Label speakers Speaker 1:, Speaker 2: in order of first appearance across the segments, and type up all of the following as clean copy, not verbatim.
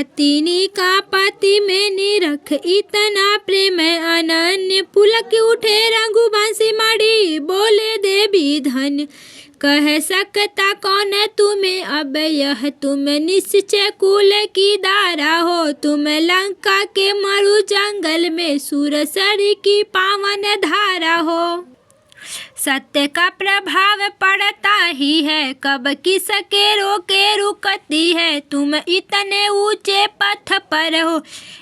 Speaker 1: हथिनी का पति में निरख इतना प्रेम अनन्य। पुलक उठे रघुवंशी मणि बोले देवी धन। कह सकता कौन तुम्हें अब यह तुम निश्चय कुल की दारा हो। तुम लंका के मरु जंगल में सुरसरी की पावन धारा हो। सत्य का प्रभाव पड़ता ही है कब किसके रोके रुकती है। तुम इतने ऊंचे पथ पर हो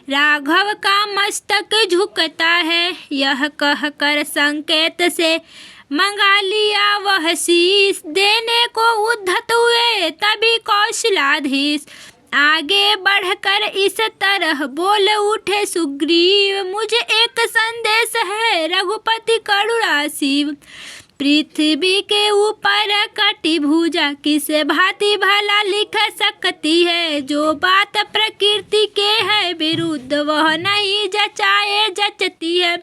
Speaker 1: राघव का मस्तक झुकता है। यह कह कर संकेत से मंगा लिया वह शीश। देने को उद्धत हुए तभी कौशलाधीश। आगे बढ़कर इस तरह बोल उठे सुग्रीव। मुझे एक संदेश है रघुपति करुणासीव। पृथ्वी के ऊपर कटी भुजा किस भांति भला लिख सकती है। जो बात प्रकृति के है विरुद्ध वह नहीं जचाए जचती है।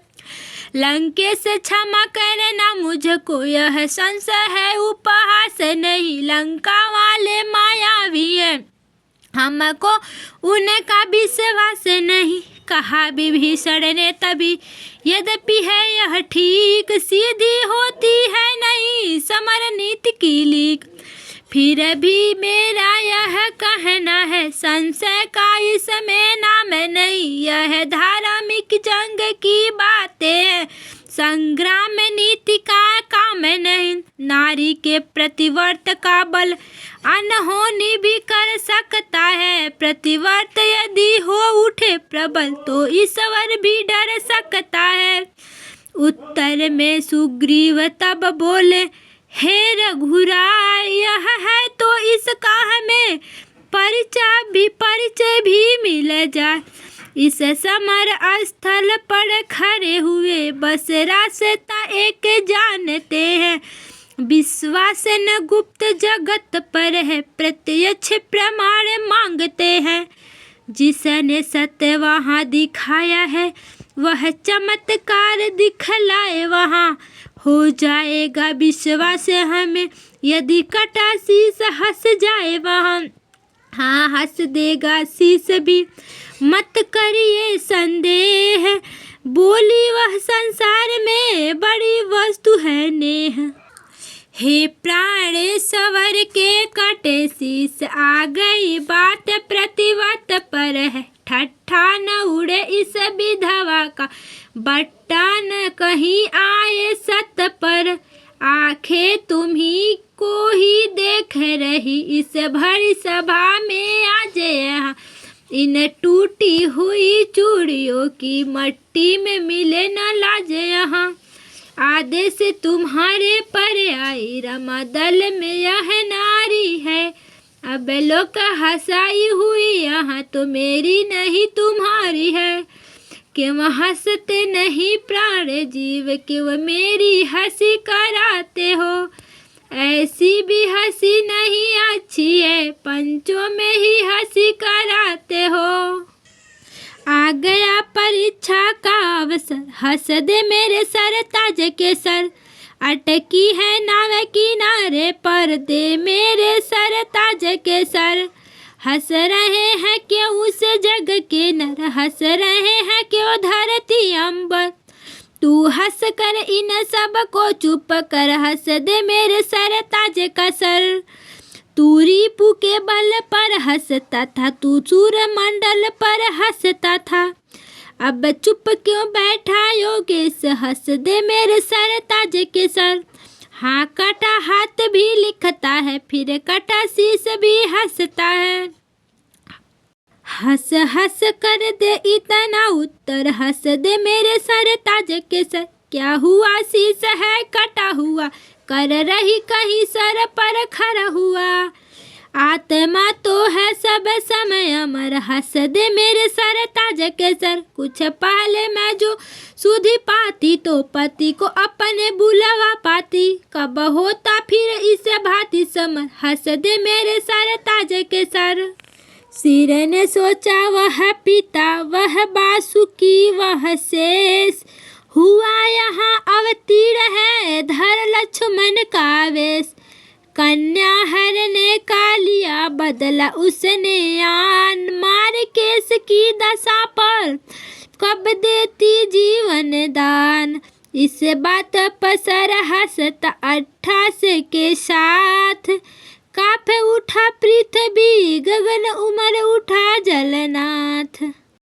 Speaker 1: लंकेश क्षमा करना मुझको यह संशय है उपहास नहीं। लंका वाले मायावी है हमको उनका विश्वास नहीं। कहा विभीषण ने तभी यद्यपि है यह ठीक। सीधी होती है नहीं समर नीति की लीक। फिर भी मेरा यह कहना है संशय का इसमें नाम नहीं। यह धार्मिक जंग की बातें हैं संग्राम नीति का काम नहीं। नारी के प्रतिवर्त का बल अनहोनी भी कर सकता है। प्रतिवर्त यदि हो उठे प्रबल तो ईश्वर भी डर सकता है। उत्तर में सुग्रीव तब बोले हे रघुराय यह है तो इसका हमें परिचय भी मिल जाए। इस समर स्थल पर खड़े हुए बस रास्ता एक जानते हैं। विश्वास न गुप्त जगत पर है प्रत्यक्ष प्रमाण मांगते हैं। जिसने सत्य वहाँ दिखाया है वह चमत्कार दिखलाए वहाँ। हो जाएगा विश्वास हमें यदि कटा शीश हंस जाए वहाँ। हाँ हंस देगा शीश भी मत करिए संदेह। बोली वह संसार में बड़ी वस्तु है नेह। हे प्राणेश्वर के कटे शीश आ गई बात प्रतिवत पर है। ठट्ठा न उड़े इस विधवा का बट्टा न कहीं आए सत पर। आंखें तुम्ही को ही देख रही इस भरी सभा में आज यहाँ। इन टूटी हुई चूड़ियों की मट्टी में मिले न लाज यहाँ। आदेश तुम्हारे पर आई रमा दल में यह नारी है। अब लोग हंसाई हुई यहाँ तो मेरी नहीं तुम्हारी है। क्यों हंसते नहीं प्राण जीव क्यों मेरी हंसी कराते हो। ऐसी भी हंसी नहीं अच्छी है पंचों में ही हंसी कराते हो। आ गया परीक्षा का अवसर हंस दे मेरे सर ताज के सर। अटकी है नाव किनारे पर दे मेरे सर ताज के सर। हंस रहे हैं क्यों उस जग के नर हंस रहे हैं क्यों धरती अंबर। तू हंस कर इन सब को चुप कर हंस दे मेरे सर ताज का सर। तू रिपु के बल पर हंसता था तू सूर्य मंडल पर हंसता था। अब चुप क्यों बैठा योगेश हंस दे मेरे सर ताज के सर। हाँ कटा हाथ भी लिखता है फिर कटा शीश भी हंसता है। हंस हंस कर दे इतना उत्तर हंस दे मेरे सर ताज के सर। क्या हुआ शीश है कटा हुआ कर रही कहीं सर पर खड़ा हुआ। आत्मा तो है सब समय अमर हंस दे मेरे सर ताज के सर। कुछ पहले मैं जो सुधी पाती तो पति को अपने बुलावा पाती। कब होता फिर इसे भांति समर हंस दे मेरे सर ताज के सर। सिर ने सोचा वह पिता वह बासुकी वह शेष। हुआ यहाँ अवतीर्ण है धर लक्ष्मण का वेश। कन्या हर ने का लिया बदला उसने आन मार देश की दशा पर कब देती जीवन दान। इस बात पर सर हंसता 28 के साथ। कांपे उठा पृथ्वी गगन, उमड़ उठा